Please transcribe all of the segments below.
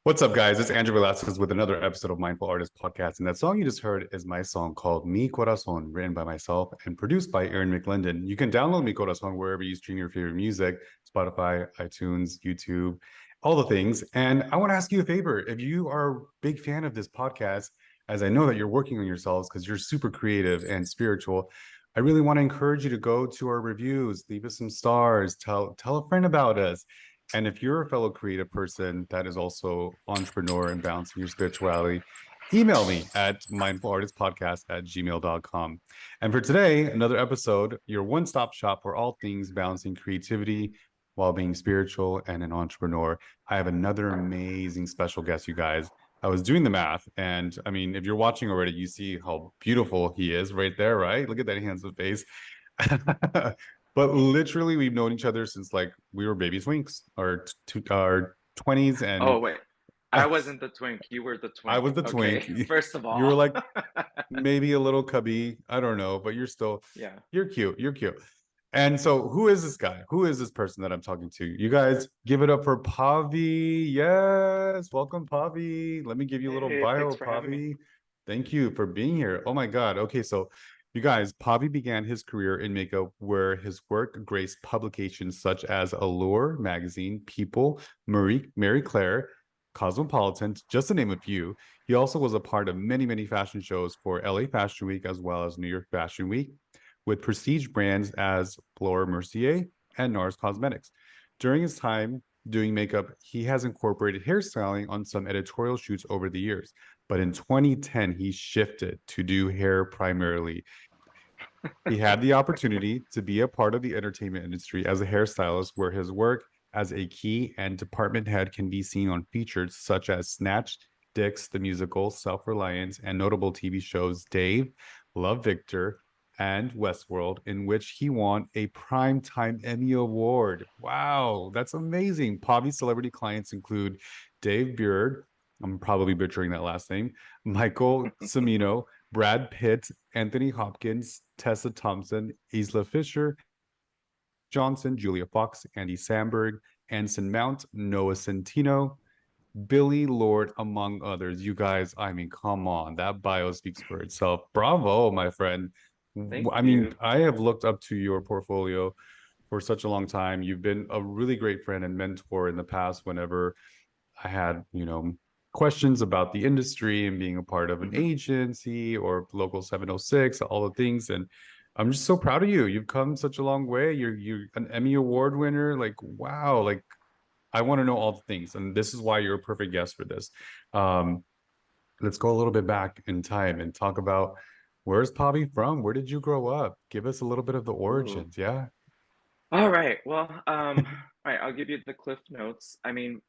What's up, guys? It's Andrew Velasquez with another episode of Mindful Artist Podcast. And that song you just heard is my song called Mi Corazon, written by myself and produced by Aaron McLendon. You can download Mi Corazon wherever you stream your favorite music, Spotify, iTunes, YouTube, all the things. And I want to ask you a favor. If you are a big fan of this podcast, as I know that you're working on yourselves because you're super creative and spiritual, I really want to encourage you to go to our reviews, leave us some stars, tell a friend about us. And if you're a fellow creative person that is also entrepreneur and balancing your spirituality, email me at mindfulartistpodcast@gmail.com. And for today, another episode, your one-stop shop for all things balancing creativity while being spiritual and an entrepreneur. I have another amazing special guest, you guys. I was doing the math, and I mean, if you're watching already, you see how beautiful he is right there, right? Look at that handsome face. But literally, we've known each other since like we were baby twinks, our 20s, Oh, and wait. I wasn't the twink. You were the I twink. was the Okay. twink. First of You were all. like maybe a little cubby. I don't know, but Yeah. you're cute. You're cute. And so, who is this guy? Who is this person that I'm talking to? You guys give it up for Pavy. Yes, welcome, Pavy. Let me give you a little Hey, thanks bio, for having me. Pavy. Thank you for being here. Oh my God. Okay, so you guys, Pavy began his career in makeup where his work graced publications such as Allure magazine, People, Marie Claire, Cosmopolitan, just to name a few. He also was a part of many, many fashion shows for LA Fashion Week as well as New York Fashion Week with prestige brands as Laura Mercier and Nars Cosmetics. During his time doing makeup, he has incorporated hairstyling on some editorial shoots over the years. But in 2010, he shifted to do hair primarily. He had the opportunity to be a part of the entertainment industry as a hairstylist, where his work as a key and department head can be seen on features such as Snatched, Dix, the musical, Self Reliance, and notable TV shows Dave, Love Victor, and Westworld, in which he won a Primetime Emmy Award. Wow, that's amazing. Pavy celebrity clients include Dave Burd, I'm probably butchering that last name, Micheal, Cimino, Brad Pitt, Anthony Hopkins, Tessa Thomson, Isla Fisher, Johnson, Julia Fox, Andy Samburg, Anson Mount, Noah Centineo, Billie, Lourd, among others. You guys, I mean, come on, that bio speaks for itself. Bravo, my friend. Thank I mean, you. I have looked up to your portfolio for such a long time. You've been a really great friend and mentor in the past whenever I had, questions about the industry and being a part of an Hmm. agency or local 706, all the things. And I'm just so proud of you. You've come such a long way. You're an Emmy Award winner. Like, wow, like I want to know all the things. And this is why you're a perfect guest for this. Um, let's go a little bit back in time and talk about where's Pavy from? Where did you grow up? Give us a little bit of the Ooh. origins. Yeah. All right. Well, all right, I'll give you the cliff notes. I mean,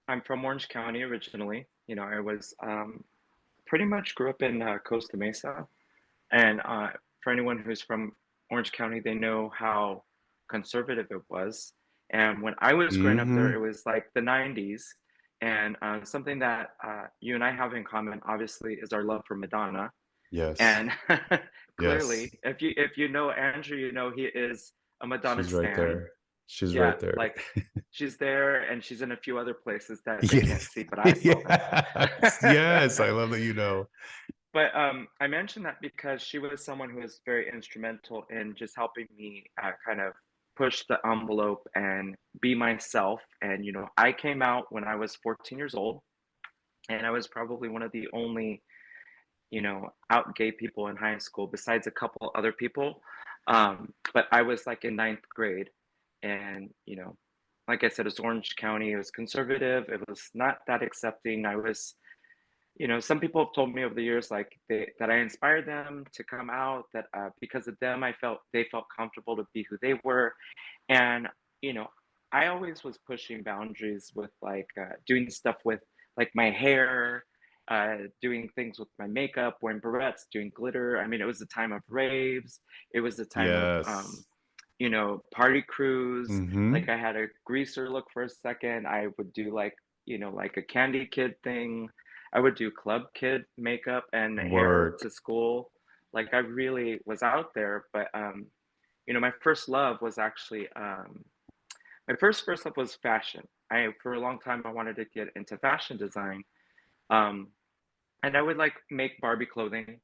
I'm from Orange County originally. I was pretty much grew up in Costa Mesa. And for anyone who's from Orange County, they know how conservative it was. And when I was growing up there, Mm-hmm. it was like the 90s. And something that you and I have in common, obviously, is our love for Madonna. Yes. And Yes. clearly, if you know Andrew, you know he is a Madonna She's right stan. there. She's Yeah, right there. like she's there and she's in a few other places that they Yeah. can't see, but I saw. Yes. Yes. I love that you know. But I mentioned that because she was someone who was very instrumental in just helping me kind of push the envelope and be myself. And, I came out when I was 14 years old, and I was probably one of the only, out gay people in high school, besides a couple other people. But I was like in ninth grade, and, like I said, it's Orange County. It was conservative. It was not that accepting. Some people have told me over the years, like that I inspired them to come out. That because of them, they felt comfortable to be who they were, and you know, I always was pushing boundaries with like doing stuff with like my hair, doing things with my makeup, wearing barrettes, doing glitter. I mean, it was the time of raves. It was the time of Yes. party crews. Like Mm-hmm. I had a greaser look for a second. I would do like, like a candy kid thing. I would do club kid makeup and hair Work. to school. Like I really was out there, but my first love was actually my first love was fashion. for a long time I wanted to get into fashion design. Um, and I would like make Barbie clothing,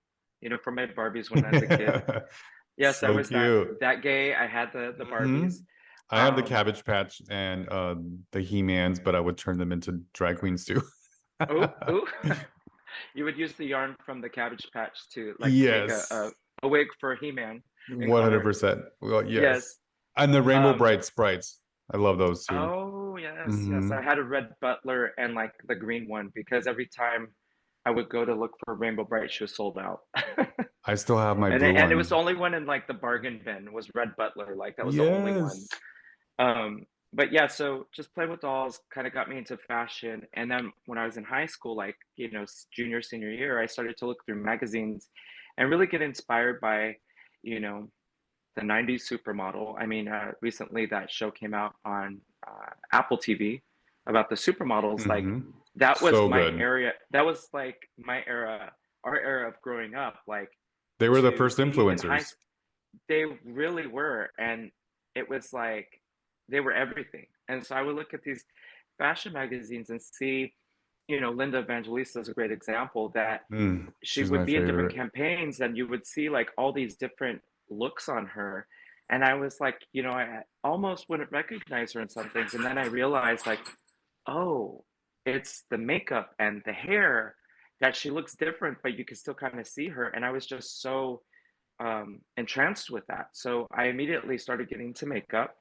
for my Barbies when I was a kid. Yes, I So was that cute. that gay. I had the Hmm. Barbies. I have the Um, Cabbage Patch and the He-Mans, but I would turn them into drag queens too. oh, oh, you would use the yarn from the Cabbage Patch to like make Yes, a wig for He-Man in color. 100%. Well, yes. Yes. And the Rainbow Um, Bright sprites. I love those too. oh yes, yes. Hmm. I had a red butler and like the green one because every time I would go to look for Rainbow Bright, she was sold out. I still have my And blue it was the one. only one in like the bargain bin was Red Butler. Like that was the only one. Yes. But yeah, so just play with dolls kind of got me into fashion. And then when I was in high school, like, junior, senior year, I started to look through magazines and really get inspired by, you know, the 90s supermodel. I mean, recently that show came out on Apple TV about the supermodels. Like, Hmm. that was So my good. area. That was like my era, our era of growing up. Like, They were the to first be in high influencers. school, they really were. And it was like they were everything. And so I would look at these fashion magazines and see, Linda Evangelista is a great example that she She's would my be in different favorite. campaigns and you would see like all these different looks on her. And I was like, I almost wouldn't recognize her in some things. And then I realized, like, oh, it's the makeup and the hair that she looks different, but you can still kind of see her. And I was just so entranced with that. So I immediately started getting into makeup.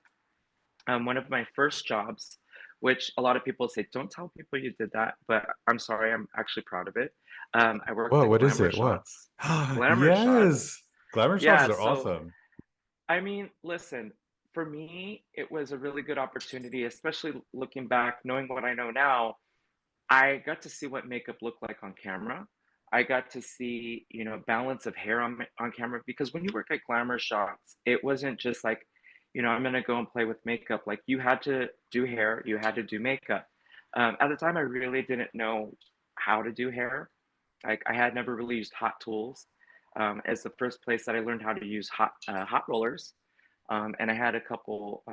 One of my first jobs, which a lot of people say, don't tell people you did that, but I'm sorry, I'm actually proud of it. I worked What? at What is Glamour it? What? Shots. Glamour Shots. Yes. Glamour shots Yeah, are so awesome. I mean, listen, for me, it was a really good opportunity, especially looking back, knowing what I know now. I got to see what makeup looked like on camera. I got to see, balance of hair on camera because when you work at Glamour Shots, it wasn't just like, I'm gonna go and play with makeup. Like you had to do hair, you had to do makeup. At the time, I really didn't know how to do hair. Like I had never really used hot tools. As the first place that I learned how to use hot rollers, and I had a couple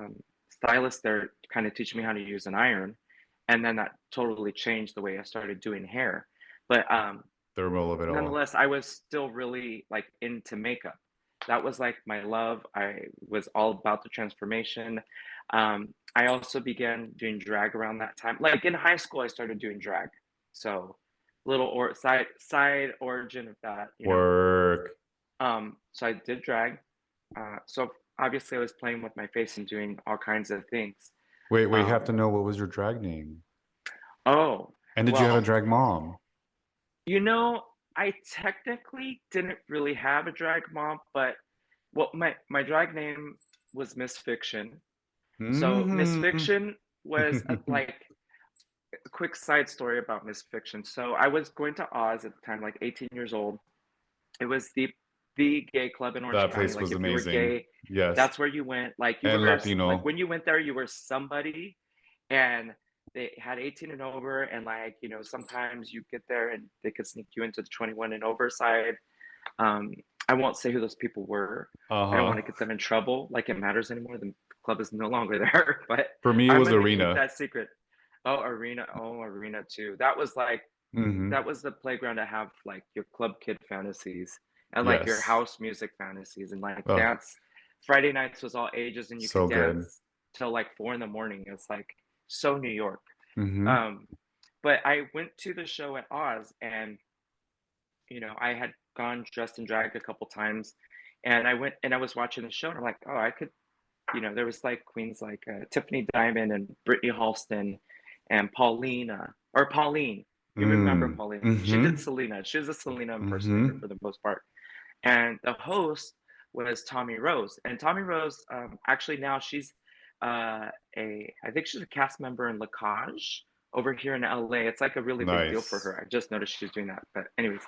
stylists there kind of teach me how to use an iron, and then that totally changed the way I started doing hair. But Thermal of it all. nonetheless, I was still really like into makeup. That was like my love. I was all about the transformation. I also began doing drag around that time. Like in high school, I started doing drag. So little or side origin of that, Work. So I did drag. So obviously I was playing with my face and doing all kinds of things. Wait, you have Um, to know what was your drag name. oh, And did you have a well, drag mom? you know, I technically didn't really have a drag mom, but my drag name was Misfiction. So Hmm. Misfiction was like a quick side story about Misfiction. So I was going to Oz at the time, like 18 years old. It was the gay club in Orange That County. place Like was if you were amazing. gay, Yes. that's where you went. Like you And were like Latino. when you went there, you were somebody, and they had 18 and over, and like sometimes you get there and they could sneak you into the 21 and over side. Um, I won't say who those people were. I don't want Uh-huh. to get them in trouble. Like it matters anymore. The club is no longer there, but For me, it I'm was gonna keep Arena. that secret. Oh, Arena. Oh, Arena too. That was like Hmm. that was the playground to have like your club kid fantasies and like your Yes. house music fantasies and like Oh, dance. Friday nights was all ages and you could so good. dance till like 4 in the morning. It's like so New York. Hmm. Um, but I went to the show at Oz and I had gone dressed in drag a couple times and I went and I was watching the show and I'm like, oh, I could, there was like queens like Tiffany Diamond and Brittany Halston and Paulina or Pauline. You remember Mm. Pauline? She did Hmm. Selena. She was a Selena impersonator Hmm. for the most part. And the host was Tommy Rose. And Tommy Rose, actually now she's I think she's a cast member in La Cage over here in LA. It's like a really big deal for Nice. her. I just noticed she's doing that. But anyways,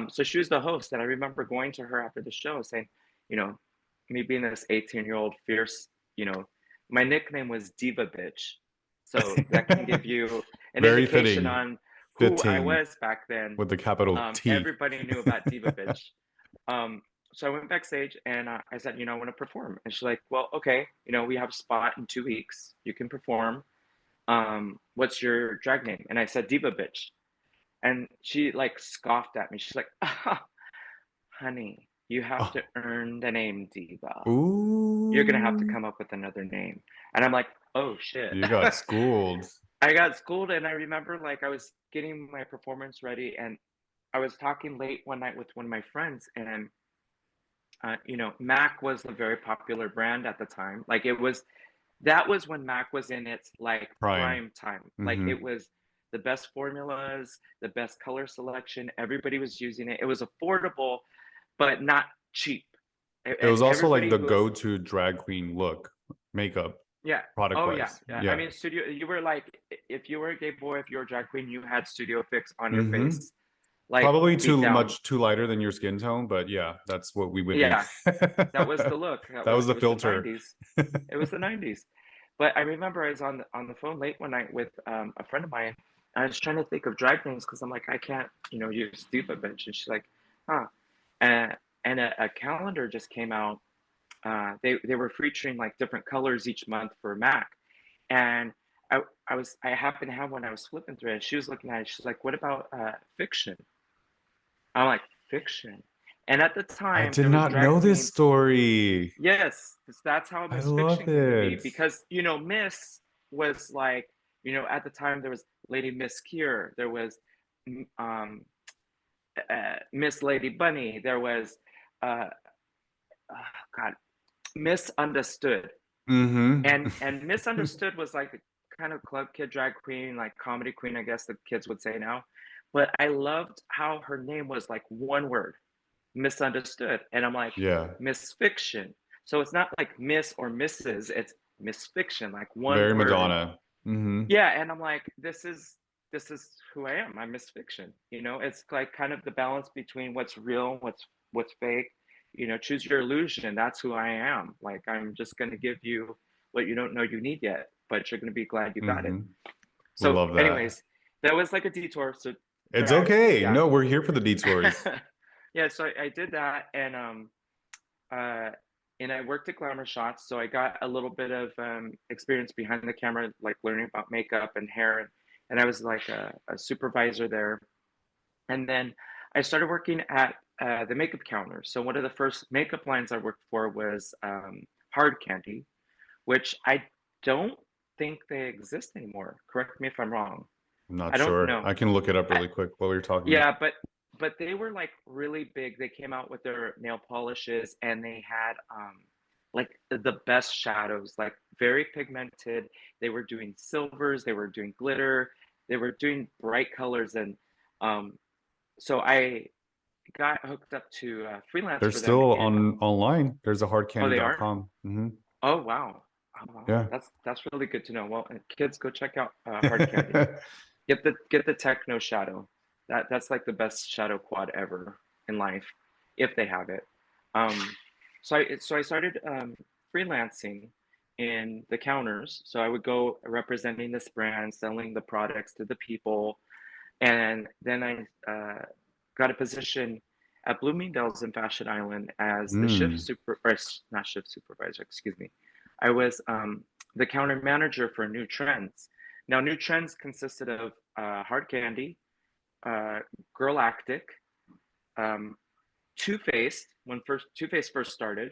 so she was the host, and I remember going to her after the show saying, you know, me being this 18-year-old fierce, you know, my nickname was Diva Bitch. So that can give you an Very indication fitting. on who I Fitting was back then. with the capital T. Everybody knew about Diva Bitch. Um, so I went backstage and I said, I want to perform. And she's like, well, okay, we have a spot in 2 weeks. You can perform. what's your drag name? And I said Diva bitch. And she like scoffed at me. She's like, ah, honey, you have to Oh, earn the name Diva. You're gonna have to ooh, come up with another name. And I'm like, oh shit. you got schooled. I got schooled, and I remember like I was getting my performance ready, and I was talking late one night with one of my friends, and you know, Mac was a very popular brand at the time. Like it was that was when Mac was in its like Prime. prime time. Like Mm-hmm. it was the best formulas, the best color selection. Everybody was using it. It was affordable, but not cheap. It was also like Everybody the who was, go-to drag queen look, makeup, yeah. product Oh yeah. wise. Yeah. I Yeah. mean, studio. You were like, if you were a gay boy, if you were a drag queen, you had Studio Fix on your Mm-hmm. face, like Probably beat too down. much, too lighter than your skin tone, but yeah, that's what we would need. Yeah, that was the look. That was It the was the filter. 90s. It was the 90s. But I remember I was on the phone late one night with a friend of mine. I was trying to think of drag names because I'm like, I can't, you know, use Diva Bench. And she's like, huh. And, a calendar just came out. They were featuring like different colors each month for Mac. And I happened to have one. I was flipping through it. She was looking at it. She's like, what about fiction? I'm like, fiction. And at the I time, did there was not drag know this queens. story. Yes, that's how I Miss love Fiction came to be it. because you know Miss was like you know at the time there was Lady Miss Cure, there was um, Miss Lady Bunny, there was uh, God Misunderstood, Mm-hmm. and Misunderstood was like a kind of club kid drag queen, like comedy queen, I guess the kids would say now. But I loved how her name was like one word, Misunderstood. And I'm like, Yeah. Miss Fiction. So it's not like Miss or Mrs., it's Miss Fiction, like one Very word. Madonna. Mm-hmm. Yeah, and I'm like, this is who I am. I'm Miss Fiction. You know, it's like kind of the balance between what's real, what's fake. You know, choose your illusion. That's who I am. Like I'm just gonna give you what you don't know you need yet, but you're gonna be glad you got it. Mm-hmm. So, Love that. anyways, that was like a detour. So It's drag, okay. yeah. No, we're here for the detours. Yeah, so I did that uh and I worked at Glamour Shots, so I got a little bit of experience behind the camera, like learning about makeup and hair, and I was like a supervisor there. And then I started working at the makeup counter. So one of the first makeup lines I worked for was Hard Candy, which I don't think they exist anymore. Correct me if I'm wrong. I'm not I don't sure. know. I can look it up I, really quick while you're talking. yeah, but they were like really big. They came out with their nail polishes and they had like the best shadows, like very pigmented. They were doing silvers, they were doing glitter, they were doing bright colors and um so I got hooked up to freelance They're for them still in on online. There's a oh they are? hardcandy.com. Mm-hmm. Oh wow. Oh wow. Yeah. That's really good to know. Well, kids go check out Hard Candy. Get the techno shadow. That's like the best shadow quad ever in life, if they have it. Um, so I started freelancing in the counters. So I would go representing this brand, selling the products to the people, and then I got a position at Bloomingdale's in Fashion Island as the shift Mm. super, or not shift supervisor, excuse me. I was the counter manager for New Trends. Now, New Trends consisted of Hard Candy, uh, Girlactic, um, Too Faced when first Too Faced first started,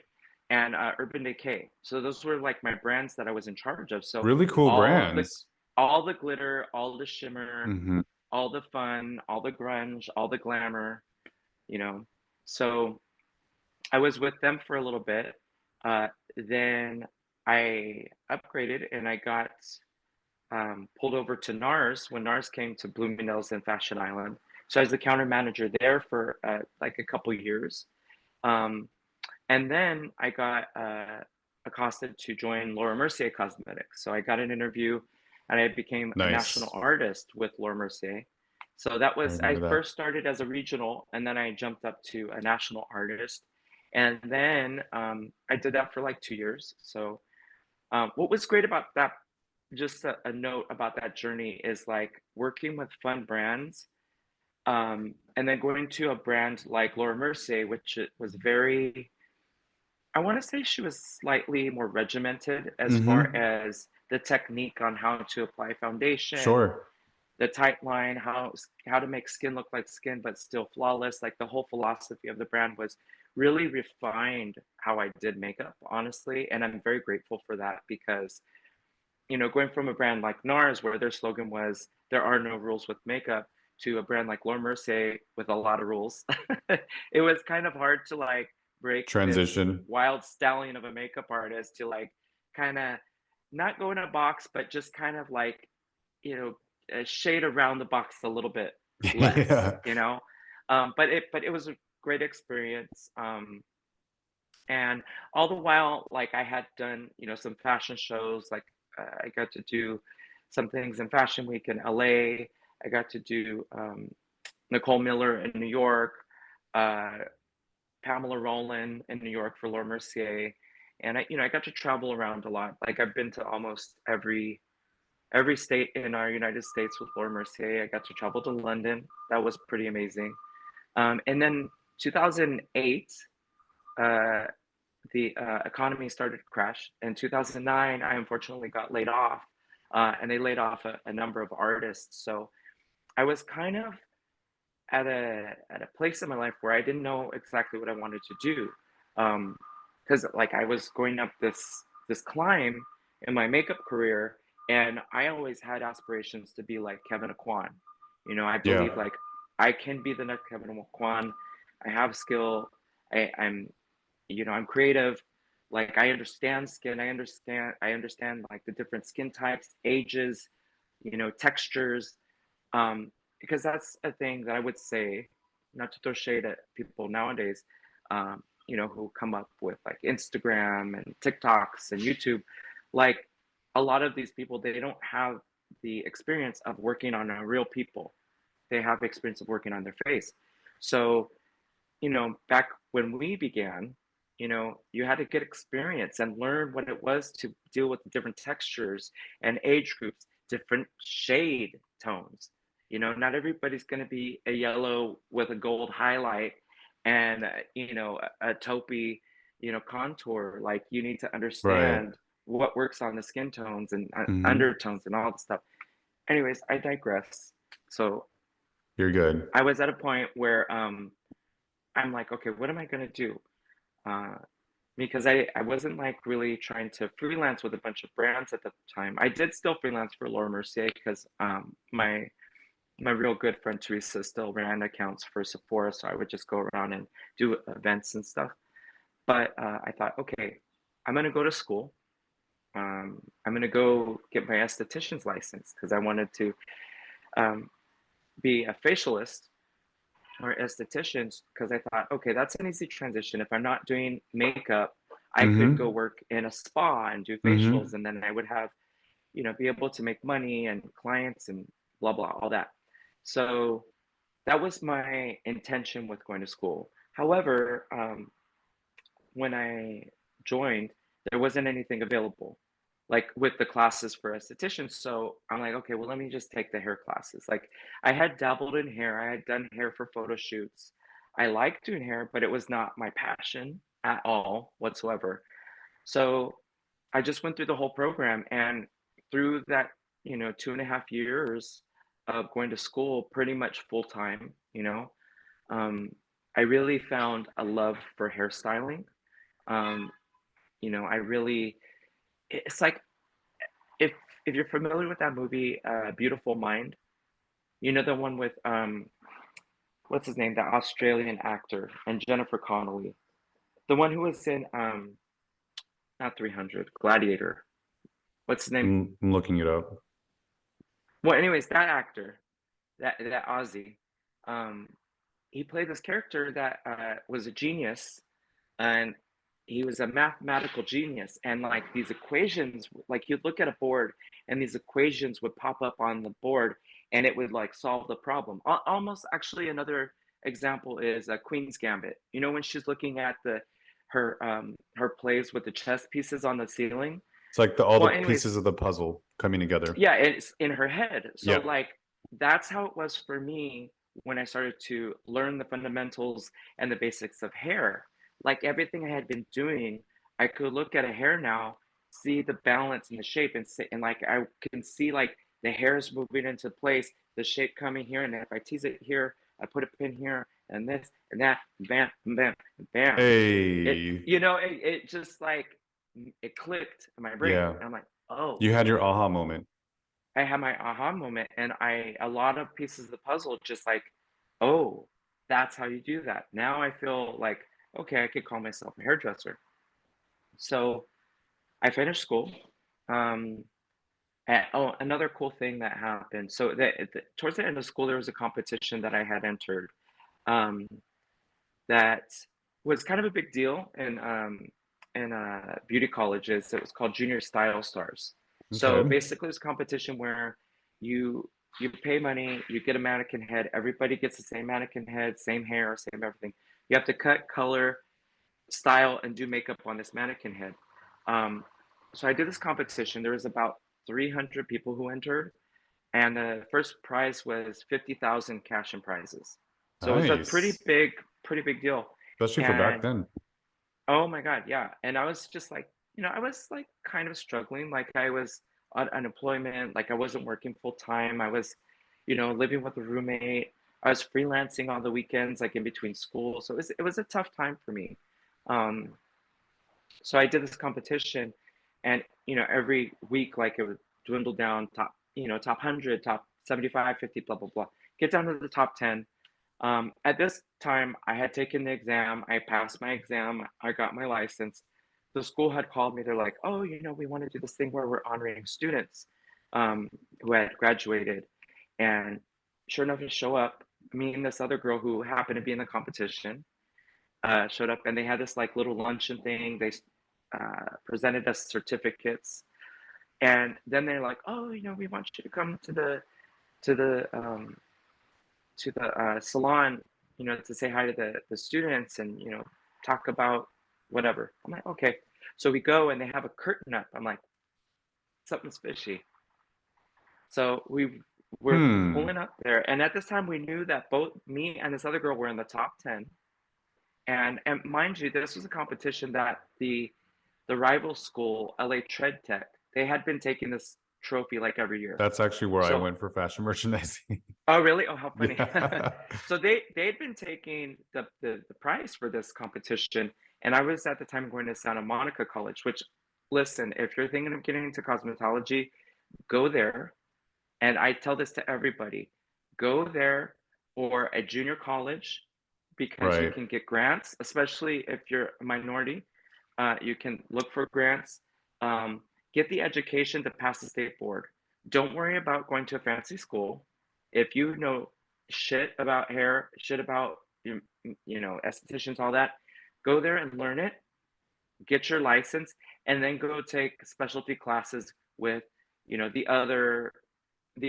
and Urban Decay. So those were like my brands that I was in charge of. So Really cool all the brands. all the glitter, all the shimmer, Mm-hmm. all the fun, all the grunge, all the glamour, you know. So I was with them for a little bit. Then I upgraded and I got pulled over to Nars when Nars came to Bloomingdale's and Fashion Island. So I was the counter manager there for like a couple years. Um, and then I got accosted to join Laura Mercier Cosmetics. So I got an interview and I became a national Nice. artist with Laura Mercier. So that I was, I remember that. first started as a regional and then I jumped up to a national artist. And then I did that for like 2 years. So what was great about that, just a note about that journey is like working with fun brands and then going to a brand like Laura Mercier, which was very I want to say she was slightly more regimented as far Mm-hmm. as the technique on how to apply foundation, Sure. the tight line, how to make skin look like skin but still flawless. Like the whole philosophy of the brand was really refined how I did makeup, honestly, and I'm very grateful for that because going from a brand like Nars where their slogan was "There are no rules with makeup" to a brand like Laura Mercier with a lot of rules, it was kind of hard to like break this Transition. wild stallion of a makeup artist to like kind of not go in a box, but just kind of like you know shade around the box a little bit less, Yeah. but it was a great experience. And all the while, like I had done, some fashion shows. Like I got to do some things in Fashion Week in LA. I got to do Nicole Miller in New York, uh, Pamela Roland in New York for Laura Mercier, and I got to travel around a lot. Like I've been to almost every state in our United States with Laura Mercier. I got to travel to London. That was pretty amazing. And then 2008. Uh, the economy started to crash. In 2009, I unfortunately got laid off, and they laid off a number of artists. So I was kind of at a place in my life where I didn't know exactly what I wanted to do, because like I was going up this climb in my makeup career, and I always had aspirations to be like Kevin Aquan. I believe Yeah. like I can be the next Kevin Aquan. I have skill. I'm creative. Like I understand skin. I understand like the different skin types, ages, textures. Because that's a thing that I would say, not to throw shade at people nowadays, who come up with like Instagram and TikToks and YouTube. Like a lot of these people, they don't have the experience of working on a real people. They have experience of working on their face. So back when we began, you had to get experience and learn what it was to deal with the different textures and age groups, different shade tones. Not everybody's going to be a yellow with a gold highlight and, a taupey, contour. Like you need to Right. understand what works on the skin tones and Mm-hmm. undertones and all that stuff. Anyways, I digress. So You're good. I was at a point where I'm like, okay, what am I gonna do? Uh, because I wasn't like really trying to freelance with a bunch of brands at the time. I did still freelance for Laura Mercier because my real good friend Teresa still ran accounts for Sephora, so I would just go around and do events and stuff. But I thought, okay, I'm gonna go to school. I'm gonna go get my esthetician's license because I wanted to um, be a facialist or estheticians because I thought, okay, that's an easy transition. If I'm not doing makeup, I could go Mm-hmm. work in a spa and do facials, Mm-hmm. and then I would have, be able to make money and clients and blah blah all that. So that was my intention with going to school. However, when I joined, there wasn't anything available, like with the classes for estheticians. So I'm like, okay, well, let me just take the hair classes. Like I had dabbled in hair, I had done hair for photo shoots. I liked doing hair, but it was not my passion at all whatsoever. So I just went through the whole program, and through that, 2.5 years of going to school pretty much full time, um, I really found a love for hairstyling. um, I really, it's like if if you're familiar with that movie, Beautiful Mind, the one with what's his name, that Australian actor, and Jennifer Connelly, the one who was in not 300, Gladiator. What's his name? I'm looking it up. Well, anyways, that actor, that Aussie, um, he played this character that was a genius, and he was a mathematical genius, and like these equations, like you'd look at a board and these equations would pop up on the board and it would like solve the problem. Almost, actually, another example is Queen's Gambit. When she's looking at her plays with the chess pieces on the ceiling. It's like all the Well, pieces anyways, of the puzzle coming together. yeah, it's in her head. So Yeah. like that's how it was for me when I started to learn the fundamentals and the basics of hair. like everything I had been doing, I could look at a hair now, see the balance and the shape, and say, and like I can see like the hairs moving into place, the shape coming here, and if I tease it here, I put a pin here, and this and that, bam, bam, bam. It, Hey, it just like it clicked in my brain, yeah, and I'm like, oh, you had your aha moment. I had my aha moment, and a lot of pieces of the puzzle just like, oh, that's how you do that. Now I feel like, okay, I could call myself a hairdresser. So I finished school. Um, and, oh, another cool thing that happened. So towards the end of school, there was a competition that I had entered, um, that was kind of a big deal in beauty colleges. It was called Junior Style Stars. So Okay. basically, it's a competition where you you pay money, you get a mannequin head. Everybody gets the same mannequin head, same hair, same everything. You have to cut, color, style, and do makeup on this mannequin head. Um, so I did this competition. There was about 300 people who entered, and the first prize was 50,000 cash and prizes. So it was a Nice. pretty big deal. Especially for back And then. oh my God, yeah. And I was just like, I was like kind of struggling. Like I was on unemployment, like I wasn't working full time. I was, living with a roommate. I was freelancing on the weekends, like in between school. So it was a tough time for me. Um, so I did this competition, and every week, like it would dwindle down, top 100, top 75, 50, blah blah blah, get down to the top 10. At this time, I had taken the exam, I passed my exam, I got my license. The school had called me. They're like, oh, we want to do this thing where we're honoring students, who had graduated. And sure enough, to show up, me and this other girl who happened to be in the competition, showed up, and they had this like little luncheon thing. They presented us certificates, and then they're like, "Oh, we want you to come to the salon, to say hi to the students and talk about whatever." I'm like, "Okay." So we go, and they have a curtain up. I'm like, "Something's fishy." So we're Hmm. pulling up there, and at this time, we knew that both me and this other girl were in the top 10. And mind you, this was a competition that the rival school, LA Tread Tech, they had been taking this trophy like every year. That's actually where I So, went for fashion merchandising. oh really? Oh, how funny. Yeah. So they'd been taking the prize for this competition, and I was at the time going to Santa Monica College. Which, listen, if you're thinking of getting into cosmetology, go there. And I tell this to everybody, go there or a junior college, because you Right. can get grants, especially if you're a minority. You can look for grants. Um, get the education to pass the state board. Don't worry about going to a fancy school. If you know shit about hair, shit about estheticians, all that, go there and learn it. Get your license, and then go take specialty classes with the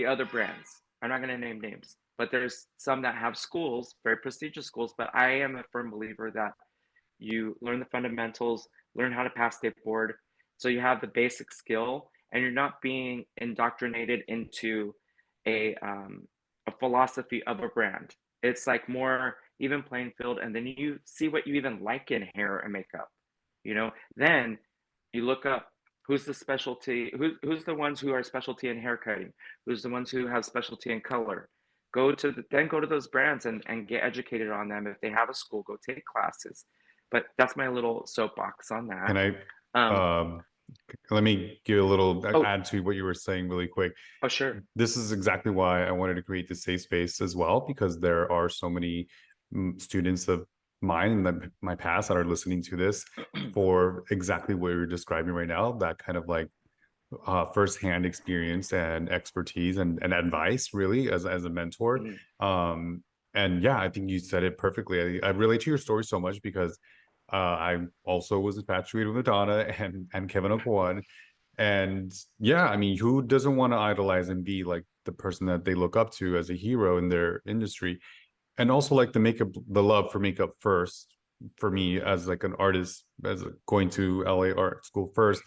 other brands. I'm not going to name names, but there's some that have schools, very prestigious schools. But I am a firm believer that you learn the fundamentals, learn how to pass state board, so you have the basic skill, and you're not being indoctrinated into a philosophy of a brand. It's like more even playing field, and then you see what you even like in hair and makeup. Then you look up who's the specialty, who's the ones who are specialty in hair cutting, who's the ones who have specialty in color. Go to those brands and get educated on them. If they have a school, go take classes. But that's my little soapbox on that. Can I Um, um let me give a little oh, add to what you were saying really quick. oh, sure. This is exactly why I wanted to create this safe space as well, because there are so many students of mine in my past that are listening to this for exactly what you're describing right now, that kind of like firsthand experience and expertise and advice, really, as a mentor. Mhm. um and yeah, I think you said it perfectly. I relate to your story so much because I also was infatuated with Madonna and Kevin O'Quan. And yeah, I mean, who doesn't want to idolize and be like the person that they look up to as a hero in their industry? And also like the love for makeup first, for me as like an artist, as going to LA art school first.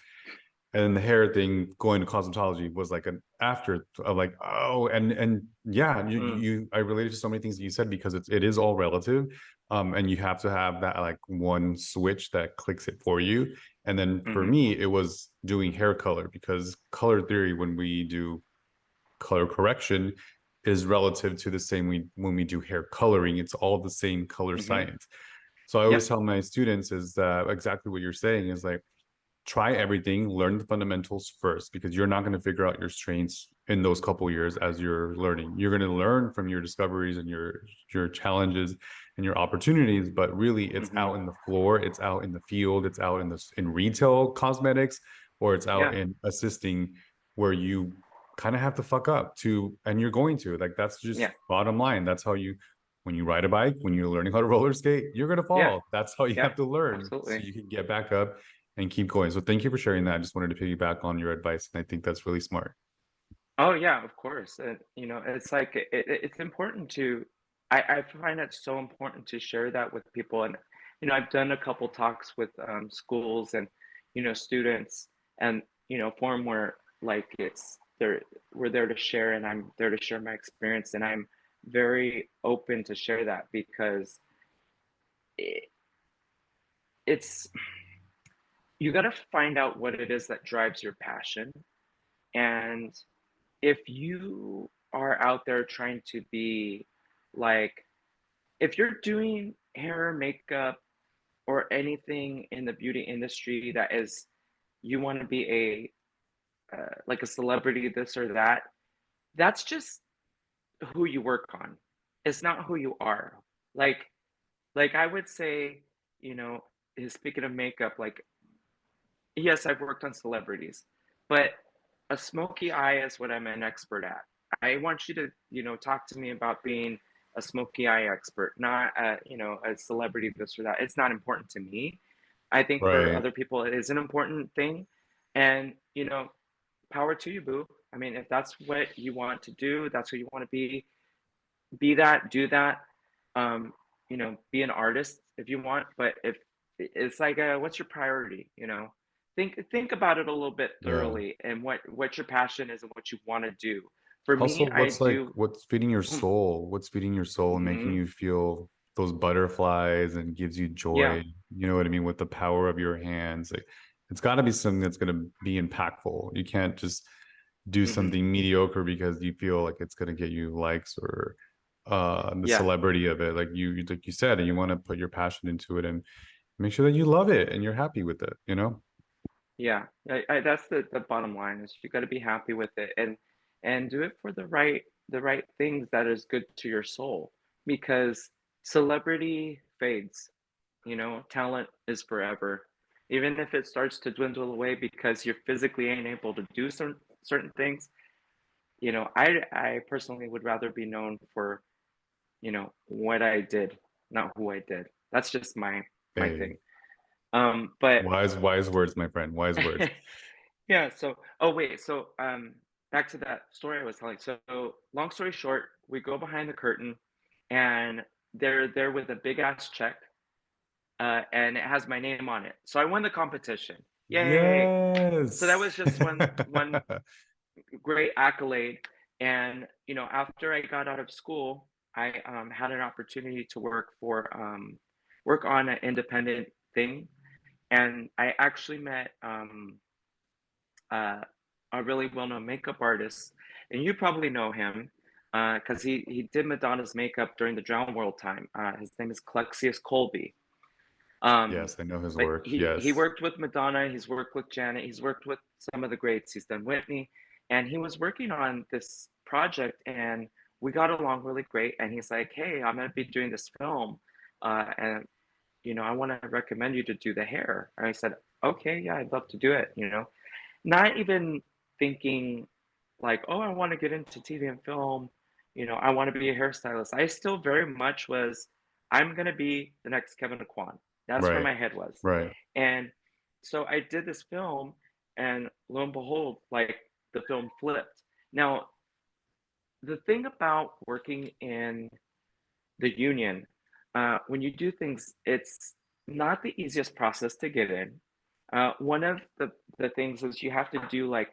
And then the hair thing, going to cosmetology was like an after of like, oh, and yeah, Mm, I related to so many things that you said because it is all relative. And you have to have that like one switch that clicks it for you. And then for mm-hmm, me, it was doing hair color because color theory, when we do color correction, is relative to the same when we do hair coloring. It's all the same color mm-hmm. science. So I always Yep. tell my students is that exactly what you're saying is like, try everything, learn the fundamentals first, because you're not going to figure out your strengths in those couple years as you're learning. You're going to learn from your discoveries and your challenges and your opportunities, but really it's Mm-hmm. out in the floor, it's out in the field, it's out in retail cosmetics, or it's out Yeah. in assisting where you kind of have to fuck up to, and you're going to, like, that's just Yeah. bottom line. That's how you, when you ride a bike, when you're learning how to roller skate, you're going to Yeah. fall. That's how you Yeah. have to learn so Absolutely. you can get back up and keep going. So thank you for sharing that. I just wanted to piggyback on your advice, and I think that's really smart. Oh yeah, of course. You know, it's like it's important to. I find it so important to share that with people, and you know, I've done a couple talks with schools and you know students, and you know, forum where like it's there we're there to share, and I'm there to share my experience, and I'm very open to share that because it, it's you got to find out what it is that drives your passion, and if you are out there trying to be like if you're doing hair, makeup, or anything in the beauty industry that is you want to be a like a celebrity, this or that, that's just who you work on. It's not who you are. Like like I would say, you know, speaking of makeup, like yes, I've worked on celebrities, but a smoky eye is what I'm an expert at. I want you to, you know, talk to me about being a smoky eye expert, not a, you know, a celebrity this or that. It's not important to me. I think for Right. other people it is an important thing. And, you know, power to you, boo. I mean, if that's what you want to do, that's who you want to be that, do that. Um, you know, be an artist if you want, but if it's like what's your priority, you know? Think about it a little bit Yeah. thoroughly and what your passion is and what you want to do. For Also, me, I what's like do what's feeding your soul? What's feeding your soul and making mhm, you feel those butterflies and gives you yeah, joy? You know what I mean? With the power of your hands. Like, it's got to be something that's going to be impactful. You can't just do mhm, something mediocre because you feel like it's going to get you likes or the yeah, celebrity of it. Like you said, and you want to put your passion into it and make sure that you love it and you're happy with it, you know? yeah. That's the bottom line is you got to be happy with it and do it for the right things that is good to your soul because celebrity fades. You know, talent is forever. Even if it starts to dwindle away because you physically ain't able to do certain things, you know, I personally would rather be known for, you know, what I did, not who I did. That's just my Hey, thing. But wise words, my friend. Wise words. yeah, so oh wait, so back to that story I was telling. So long story short, we go behind the curtain and they're there with a big ass check and it has my name on it. So I won the competition. Yay! So that Yes. was just one great accolade. And you know, after I got out of school, I had an opportunity to work on an independent thing, and I actually met uh, a really well-known makeup artist, and you probably know him because he did Madonna's makeup during the Drown World time. His name is Clexius Colby. Um, Yes, I know his but work. he Yes. worked with Madonna, he's worked with Janet, he's worked with some of the greats, he's done Whitney, and he was working on this project, and we got along really great. And he's like, "Hey, I'm gonna be doing this film, and you know, I want to recommend you to do the hair." And I said, "Okay, yeah, I'd love to do it." You know, not even thinking like, "Oh, I want to get into TV and film." You know, I want to be a hairstylist. I still very much was, I'm gonna be the next Kevin Aquan. That's where Right. my head was. Right. And so I did this film, and lo and behold, like the film flipped. Now, the thing about working in the union, when you do things, it's not the easiest process to get in. One of the things is you have to do like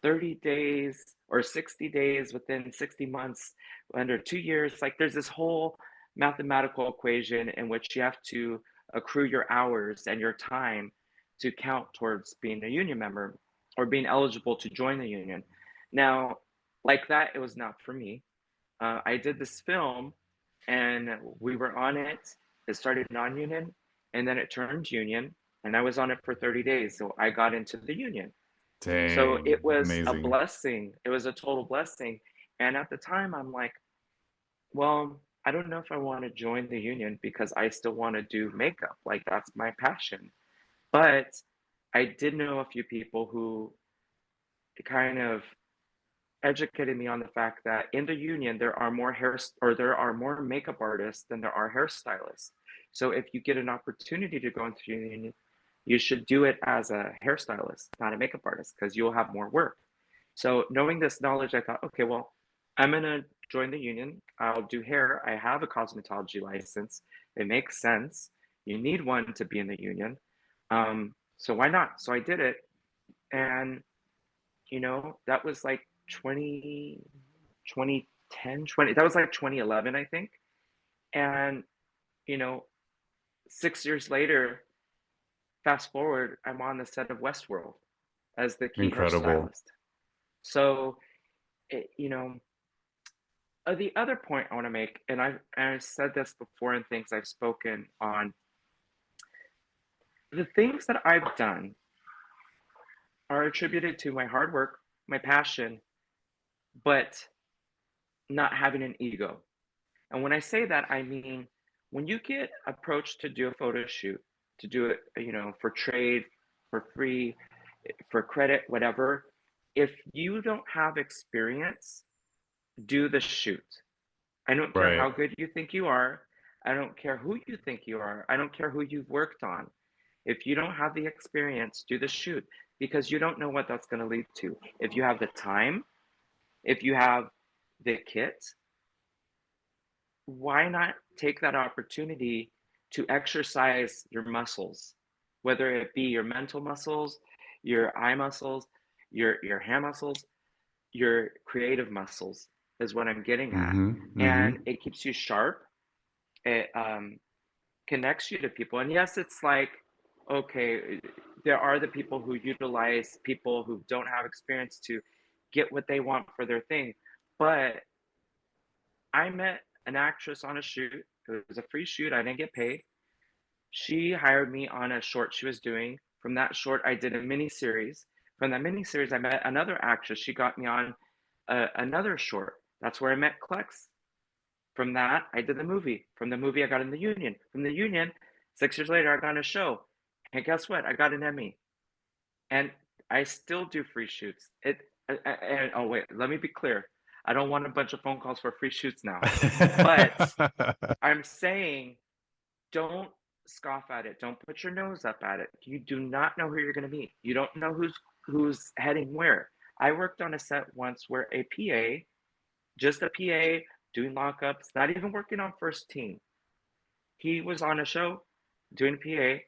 30 days or 60 days within 60 months under 2 years. Like there's this whole mathematical equation in which you have to accrue your hours and your time to count towards being a union member or being eligible to join the union. Now, like that, it was not for me. I did this film and we were on it. It started non-union and then it turned union and I was on it for 30 days. So I got into the union. So Dang, it was a amazing. blessing. It was a total blessing. And at the time, I'm like, well, I don't know if I want to join the union because I still want to do makeup. Like that's my passion. But I did know a few people who kind of educated me on the fact that in the union there are more there are more makeup artists than there are hairstylists. So if you get an opportunity to go into the union, you should do it as a hairstylist, not a makeup artist, because you'll have more work. So knowing this knowledge, I thought, okay, well, I'm gonna join the union. I'll do hair. I have a cosmetology license. It makes sense. You need one to be in the union. So why not? So I did it, and that was like 2010, 20, that was like 2011, I think. And, you know, 6 years later, fast forward, I'm on the set of Westworld as the key Incredible. hairstylist. So, it, you know, the other point I want to make, and I said this before in things I've spoken on, the things that I've done are attributed to my hard work, my passion, but not having an ego. And when I say that, I mean when you get approached to do a photo shoot, to do it, for trade, for free, for credit, whatever, if you don't have experience, do the shoot. I don't care Right. how good you think you are. I don't care who you think you are. I don't care who you've worked on. If you don't have the experience, do the shoot because you don't know what that's going to lead to. If you have the time, if you have the kit, why not take that opportunity to exercise your muscles, whether it be your mental muscles, your eye muscles, your hand muscles, your creative muscles is what I'm getting at. Mm-hmm. Mm-hmm. And it keeps you sharp. It connects you to people. And yes, it's like, okay, there are the people who utilize people who don't have experience to get what they want for their thing. But I met an actress on a shoot. It was a free shoot. I didn't get paid. She hired me on a short she was doing. From that short, I did a mini series. From that mini series, I met another actress. She got me on another short. That's where I met Klex. From that, I did the movie. From the movie, I got in the union. From the union, 6 years later, I got on a show. And guess what? I got an Emmy. And I still do free shoots. And oh wait, let me be clear. I don't want a bunch of phone calls for free shoots now. But I'm saying don't scoff at it. Don't put your nose up at it. You do not know who you're going to meet. You don't know who's heading where. I worked on a set once where a PA, just a PA doing lockups, not even working on first team. He was on a show doing PA,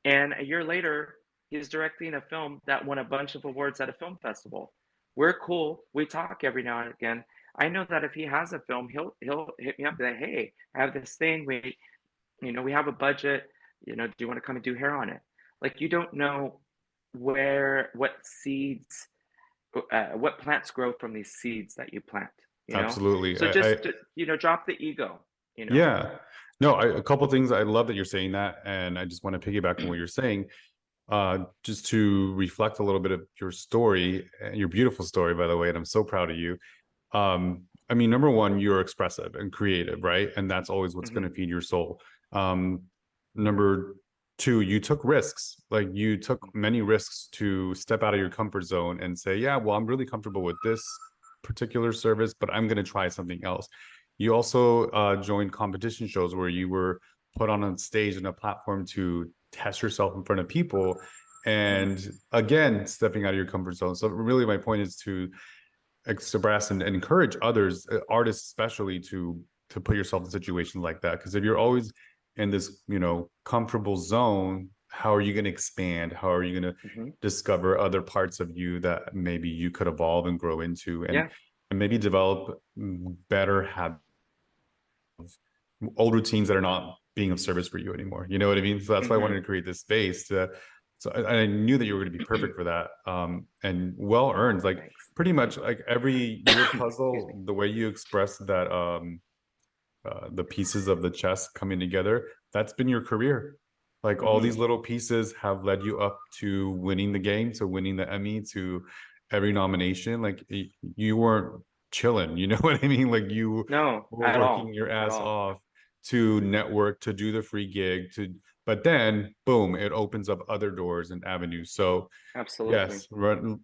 and a year later, he's directing a film that won a bunch of awards at a film festival. We're cool. We talk every now and again. I know that if he has a film, he'll hit me up and say, "Hey, I have this thing. We have a budget. Do you want to come and do hair on it?" Like you don't know what seeds, what plants grow from these seeds that you plant. Absolutely. So just drop the ego. Yeah. No, a couple things. I love that you're saying that, and I just want to piggyback on what you're saying. Just to reflect a little bit of your story, your beautiful story, by the way, and I'm so proud of you. I mean, number one, you're expressive and creative, right? And that's always what's going to feed your soul. Number two, you took risks. Like you took many risks to step out of your comfort zone and say, yeah, well, I'm really comfortable with this particular service, but I'm going to try something else. You also joined competition shows where you were put on a stage and a platform to test yourself in front of people. And again, stepping out of your comfort zone. So really my point is to express and encourage others, artists especially, to put yourself in situations like that. Because if you're always in this, comfortable zone, how are you going to expand? How are you going to Hmm. discover other parts of you that maybe you could evolve and grow into, Yeah. and maybe develop better habits, old routines that are not being of service for you anymore. You know what I mean? So that's why I wanted Hmm. to create this space to, so I knew that you were going to be perfect for that. And well earned, like Thanks. pretty much like your Excuse me. puzzle, the way you express that, the pieces of the chess coming together, that's been your career. Like all Hmm. these little pieces have led you up to winning the game, to winning the Emmy, to every nomination. Like you weren't chilling, you know what I mean? Like you No, were at working all. your At ass all. off to network, to do the free gig, to but then boom, it opens up other doors and avenues. So Absolutely. yes,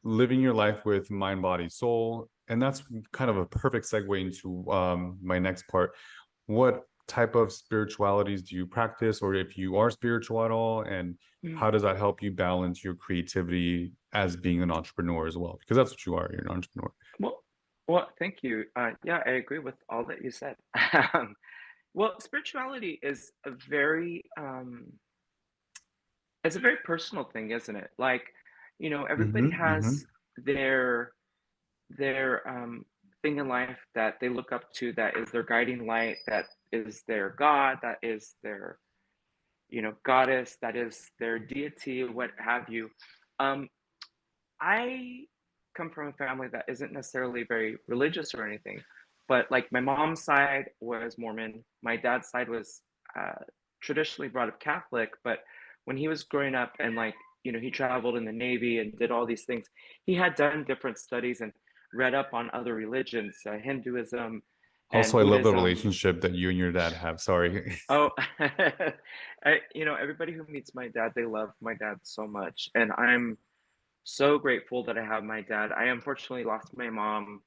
living your life with mind, body, soul. And that's kind of a perfect segue into my next part. What type of spiritualities do you practice, or if you are spiritual at all, and Mm. how does that help you balance your creativity as being an entrepreneur as well? Because that's what you are, you're an entrepreneur. Well, thank you. Yeah, I agree with all that you said. Well, spirituality is a very it's a very personal thing, isn't it? Like, everybody Mm-hmm, mm-hmm. has their thing in life that they look up to, that is their guiding light, that is their God, that is their, goddess, that is their deity, what have you. Um, I come from a family that isn't necessarily very religious or anything, but like my mom's side was Mormon, my dad's side was traditionally brought up Catholic, but when he was growing up and like, he traveled in the Navy and did all these things, he had done different studies and read up on other religions, Hinduism Also, and I love the Buddhism. relationship that you and your dad have. Sorry. Oh, everybody who meets my dad, they love my dad so much, and I'm so grateful that I have my dad. I unfortunately lost my mom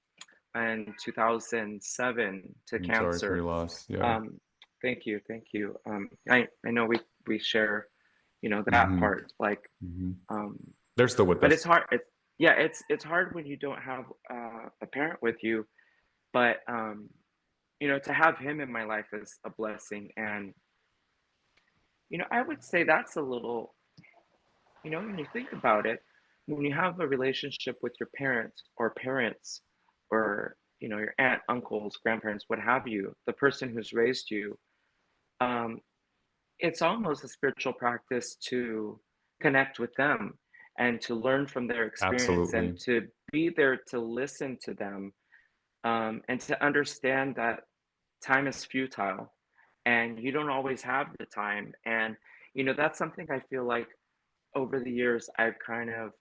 in 2007 to I'm sorry for cancer. your loss. Yeah. Um, Thank you, thank you. I know we share, that Mm-hmm, part. Like, mm-hmm. um, They're still with but it's us. hard. Yeah, it's hard when you don't have a parent with you. But to have him in my life is a blessing, and I would say that's a little. When you think about it, when you have a relationship with your parents, or, your aunt, uncles, grandparents, what have you, the person who's raised you, um, it's almost a spiritual practice to connect with them and to learn from their experience and Absolutely. to be there to listen to them, and to understand that time is futile and you don't always have the time. And, that's something I feel like over the years I've kind of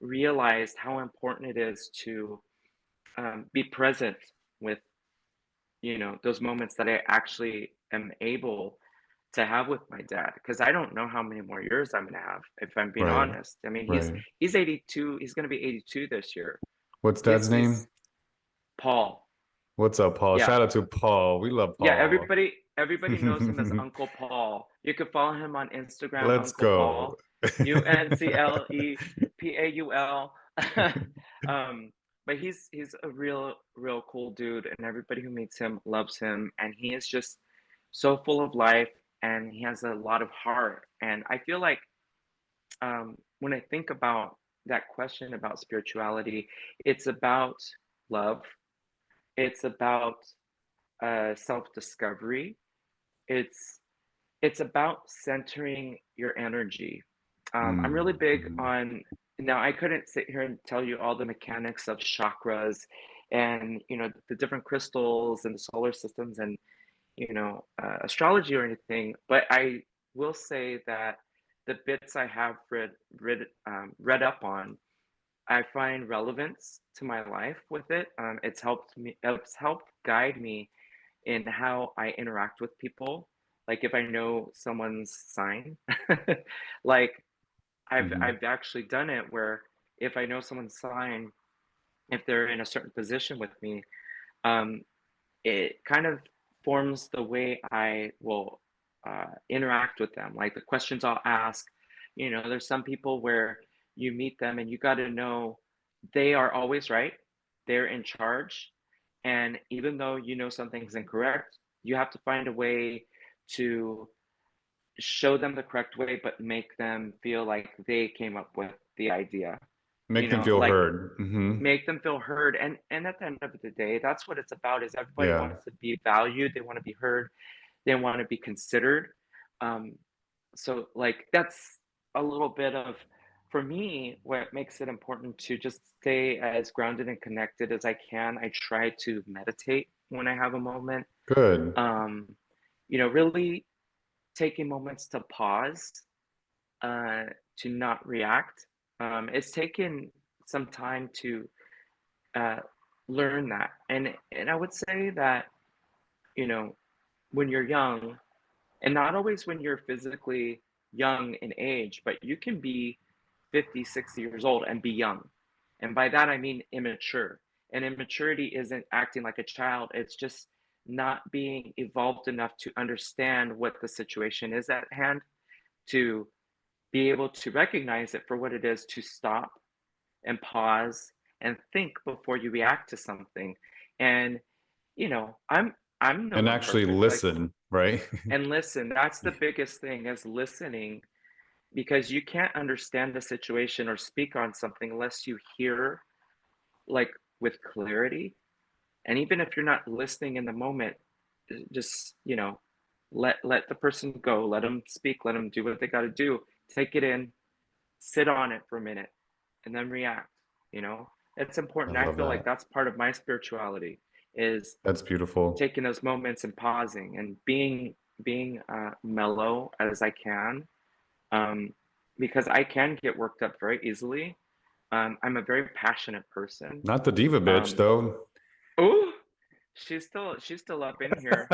realized how important it is to be present with those moments that I actually am able to have with my dad, because I don't know how many more years I'm gonna have, if I'm being Right. honest. I mean, he's Right. he's 82. He's gonna be 82 this year. What's dad's He's name? Paul. What's up, Paul? Yeah, Shout out to Paul. We love yeah. Paul. Everybody knows him as Uncle Paul. You could follow him on Instagram, Let's Uncle go. Paul, UNCLEPAUL. um, but he's a real cool dude, and everybody who meets him loves him, and he is just so full of life, and he has a lot of heart. And I feel like when I think about that question about spirituality, it's about love. It's about self-discovery. It's it's about centering your energy. I'm really big Mhm. on, now I couldn't sit here and tell you all the mechanics of chakras and the different crystals and the solar systems and astrology or anything, but I will say that the bits I have read up on, I find relevance to my life with it. It's helped guide me in how I interact with people. Like if I know someone's sign, like Mhm. I've actually done it where if I know someone's sign, if they're in a certain position with me, um, it kind of forms the way I will interact with them. Like the questions I'll ask, there's some people where you meet them and you got to know they are always right, they're in charge. And even though something's incorrect, you have to find a way to show them the correct way, but make them feel like they came up with the idea. Make them feel Like heard. make them feel heard. And at the end of the day, that's what it's about. Is everybody Yeah, wants to be valued, they want to be heard, they want to be considered. So like that's a little bit of, for me, what makes it important to just stay as grounded and connected as I can. I try to meditate when I have a moment. good. um really taking moments to pause, uh, to not react. It's taken some time to uh, learn that, and I would say that you know when you're young, and not always when you're physically young in age, but you can be 50, 60 years old and be young, and by that I mean immature. And immaturity isn't acting like a child; it's just not being evolved enough to understand what the situation is at hand, to be able to recognize it for what it is, to stop and pause and think before you react to something. And I'm no And one actually perfect. Like, listen, right? and listen, that's the biggest thing, is listening, because you can't understand the situation or speak on something unless you hear, like, with clarity. And even if you're not listening in the moment, just let the person go, let them speak, let them do what they got to do, take it in, sit on it for a minute, and then react. It's I important. I love feel like that. that's part of my spirituality, is That's beautiful. taking those moments and pausing and being mellow as I can, um, because I can get worked up very easily. I'm a very passionate person. Not the diva bitch um, though. oh, she's still up in here.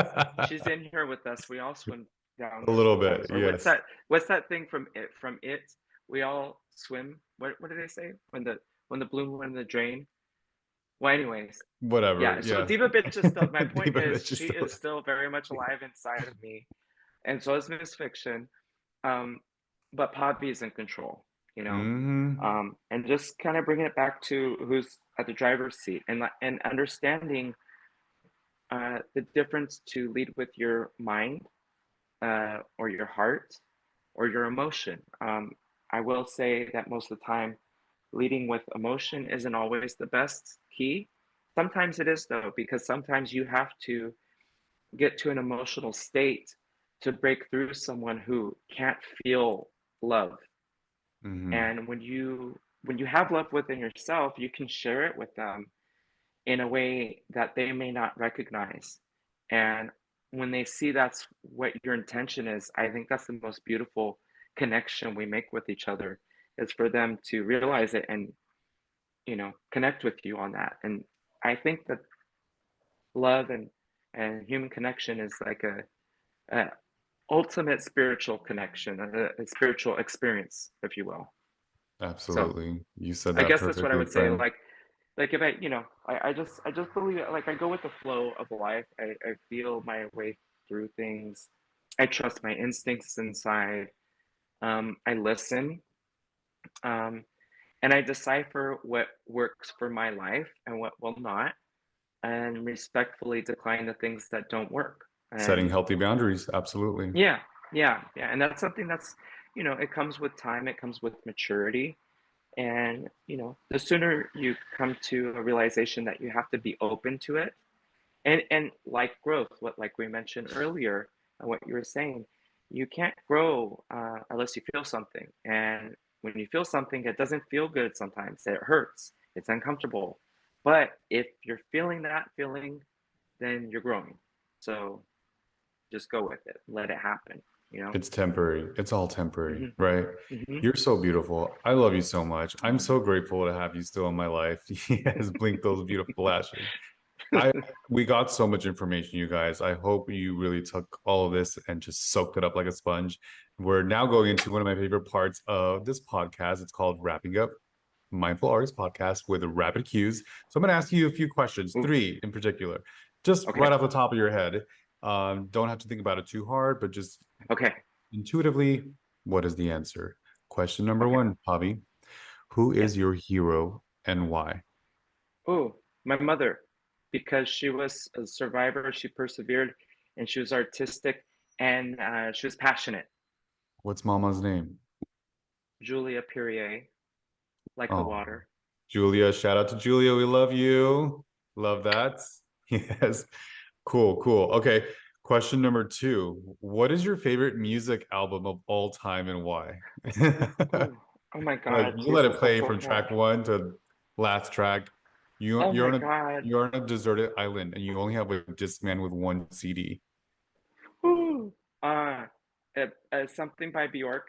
She's in here with us. We all swim down A there little sometimes. bit, Or what's yes. that thing from it? We all swim. What do they say? When the balloon went in the drain? Well, anyways, Whatever. yeah. So Yeah. Diva bitch is still. My point Diva is, bitch is she still. is still very much alive inside of me, and so is Misfiction. Um, but Pavy is in control. You know, Hmm. and just kind of bringing it back to who's at the driver's seat, and understanding the difference to lead with your mind, or your heart, or your emotion. I will say that most of the time, leading with emotion isn't always the best key. Sometimes it is, though, because sometimes you have to get to an emotional state to break through someone who can't feel love. Hmm. And when you have love within yourself, you can share it with them in a way that they may not recognize. And when they see that's what your intention is, I think that's the most beautiful connection we make with each other, is for them to realize it and, connect with you on that. And I think that love and human connection is like a ultimate spiritual connection, a spiritual experience, if you will. So Absolutely. You said I that guess that's what I perfectly, would say. friend. Like if I just believe it. Like I go with the flow of life. I feel my way through things. I trust my instincts inside. I listen, um, and I decipher what works for my life and what will not, and respectfully decline the things that don't work. Setting And healthy boundaries. Absolutely. yeah, yeah, and that's something that's, it comes with time. It comes with maturity. And the sooner you come to a realization that you have to be open to it, and like growth, what like we mentioned earlier, and what you were saying, you can't grow unless you feel something. And when you feel something, it doesn't feel good sometimes. It hurts. It's uncomfortable. But if you're feeling that feeling, then you're growing. So just go with it. Let it happen. You know. It's temporary. It's all temporary, Hmm. right? Hmm. You're so beautiful. I love you so much. I'm so grateful to have you still in my life. He has blinked those beautiful lashes. I We got so much information, you guys. I hope you really took all of this and just soaked it up like a sponge. We're now going into one of my favorite parts of this podcast. It's called Wrapping Up Mindful Artist Podcast with rapid cues. So I'm going to ask you a few questions, Ooh, three in particular, just okay. right off the top of your head. Don't have to think about it too hard, but just Okay. intuitively, what is the answer? Question number Okay. one, Pavi. Who is Yes. your hero and why? Oh, my mother, because she was a survivor, she persevered, and she was artistic, and she was passionate. What's Mama's name? Julia Perrier, like the Oh, water. Julia. Shout out to Julia. We love you. Love that. Yes. Cool, cool. Okay. Question number two. What is your favorite music album of all time and why? Ooh, oh my Like God, you let it Jesus, that's play so from hard. track one to last track. You Oh you're my on a God. you're on a deserted island and you only have a Discman with one CD. Ooh. Uh, something by Bjork.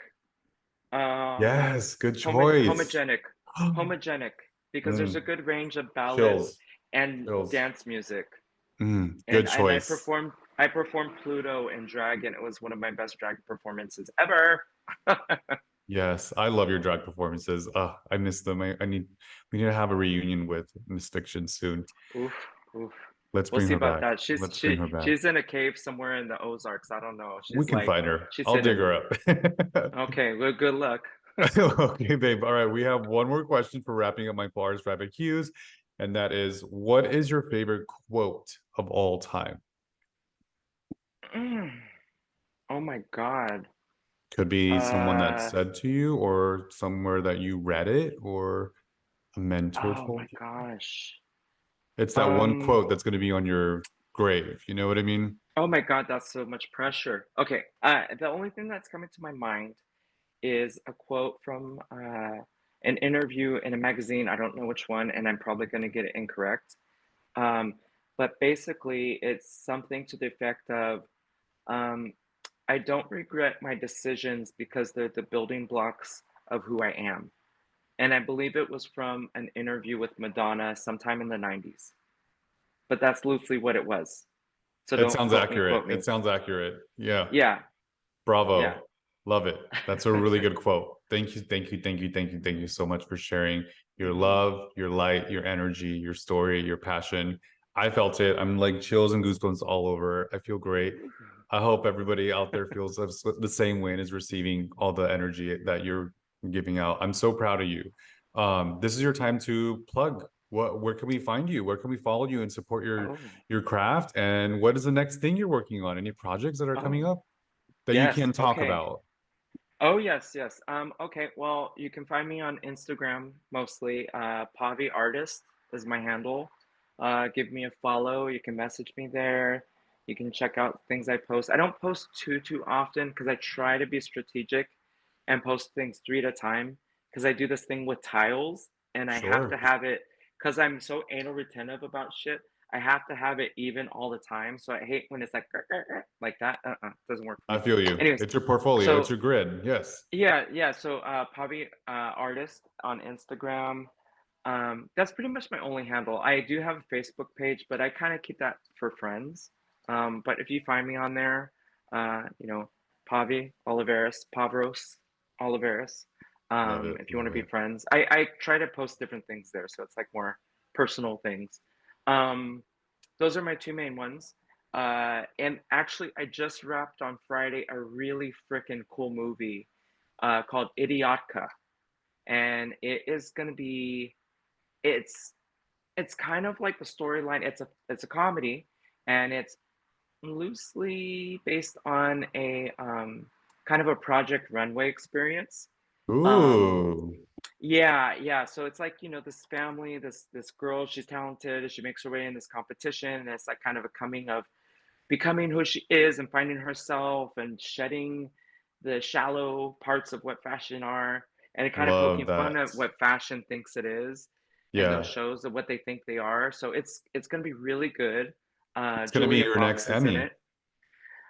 Um, Yes, good choice. homogenic, homogenic, because there's a Mm, good range of ballads chills, and chills. dance music. Good And choice. I performed Pluto in drag, and it was one of my best drag performances ever. Yes, I love your drag performances. I miss them. We need to have a reunion with Misfiction soon. Oof, oof. Let's We'll bring see her about back. that. Let's bring her back. She's in a cave somewhere in the Ozarks. I don't know. We She's can like find her. she's I'll dig hidden. her up. Okay, well, good luck. Okay, babe. All right, we have one more question for wrapping up my bars rapid cues, and that is, what is your favorite quote of all time? Mm. Oh my God. Could be someone that Uh, said to you, or somewhere that you read it, or a mentor oh told my you. gosh. It's that one Um, quote that's going to be on your grave. You know what I mean? oh my God, that's so much pressure. Okay, the only thing that's coming to my mind is a quote from an interview in a magazine. I don't know which one, and I'm probably going to get it incorrect. Um, but basically, it's something to the effect of, um, I don't regret my decisions because they're the building blocks of who I am. And I believe it was from an interview with Madonna sometime in the 90s. But that's loosely what it was. So It don't sounds quote me, accurate. quote It me. sounds accurate. Yeah. Yeah, yeah. Bravo. Love it. That's a really good quote. Thank you, thank you, thank you, thank you, thank you so much for sharing your Hmm. love, your light, your energy, your story, your passion. I felt it. I'm like chills and goosebumps all over. I feel great. I hope everybody out there feels the same way and is receiving all the energy that you're giving out. I'm so proud of you. This is your time to plug. Where can we find you? Where can we follow you and support Oh, your craft? And what is the next thing you're working on? Any projects that are coming oh, up that you yes. can talk Okay. about? Oh, yes, yes. Okay. Well, you can find me on Instagram mostly. Pavy Artist is my handle. Give me a follow. You can message me there. You can check out things I post. I don't post too often because I try to be strategic and post things three at a time because I do this thing with tiles and I have to Sure. have it because I'm so anal retentive about shit. I have to have it even all the time. So I hate when it's like that. Doesn't work for I me. feel you. Anyways, It's your portfolio. It's so your grid. Yes. yeah. So Pavy Artist on Instagram. That's pretty much my only handle. I do have a Facebook page, but I kind of keep that for friends. But if you find me on there, you know, Pavy Olivarez, Pavros Olivarez. Love it. If you want Love to be it. friends, I try to post different things there, so it's like more personal things. Um, those are my two main ones. And actually, I just wrapped on Friday a really freaking cool movie called Idiotka, and it is going to be it's it's kind of like the storyline. It's a comedy, and it's loosely based on a kind of a Project Runway experience. Um, Ooh. yeah. So it's like, this family, this girl, she's talented, she makes her way in this competition, and it's like kind of a coming of becoming who she is and finding herself and shedding the shallow parts of what fashion are, and kind of Love poking fun that. at what fashion thinks it is, and those Yeah. shows of what they think they are. So it's going to be really good. It's gonna be Julia your next Fox is in Emmy. it.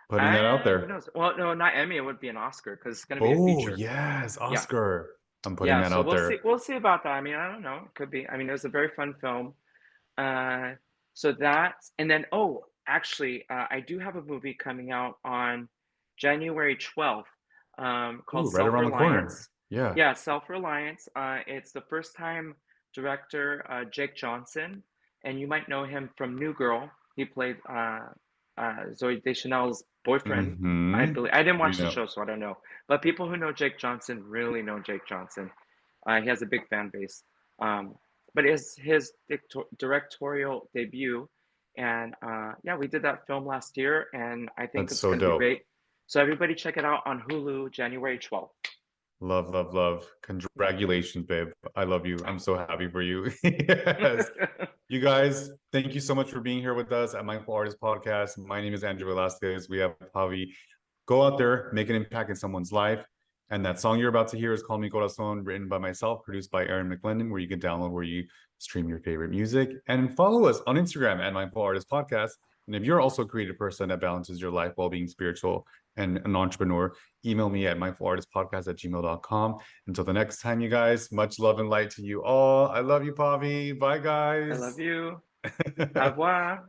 Putting that out Who there. knows? Well, no, not Emmy. It would be an Oscar because it's going to be a Oh, feature. yes, Yeah, Oscar. I'm putting yeah. that So out we'll see. there. We'll see about that. I mean, I don't know. It could be. I mean, it was a very fun film. Uh, so that, and then, oh, actually, I do have a movie coming out on January 12th, called Ooh, right around the corner. Self-Reliance. Yeah. Yeah, Self-Reliance. It's the first time director, Jake Johnson, and you might know him from New Girl. He played Zoe Deschanel's boyfriend. I Mm-hmm. believe. I didn't We watch the know. show, so I don't know. But people who know Jake Johnson really know Jake Johnson. He has a big fan base. Um, but it's his directorial debut, and yeah, we did that film last year, and I think That's it's so going to be dope. great. So everybody check it out on Hulu, January 12th. Love, love, love. Yeah. Congratulations, babe. I love you. I'm so happy for you. Yes. You guys, thank you so much for being here with us at Mindful Artist Podcast. My name is Andrew Velasquez. We have Pavy. Go out there, make an impact in someone's life. And that song you're about to hear is called Mi Corazon, written by myself, produced by Aaron McLendon, where you can download where you stream your favorite music. And follow us on Instagram at Mindful Artist Podcast. And if you're also a creative person that balances your life while being spiritual and an entrepreneur, email me at mindfulartistpodcast@gmail.com. Until the next time, you guys, much love and light to you all. I love you, Pavy. Bye, I love guys. you. Au revoir.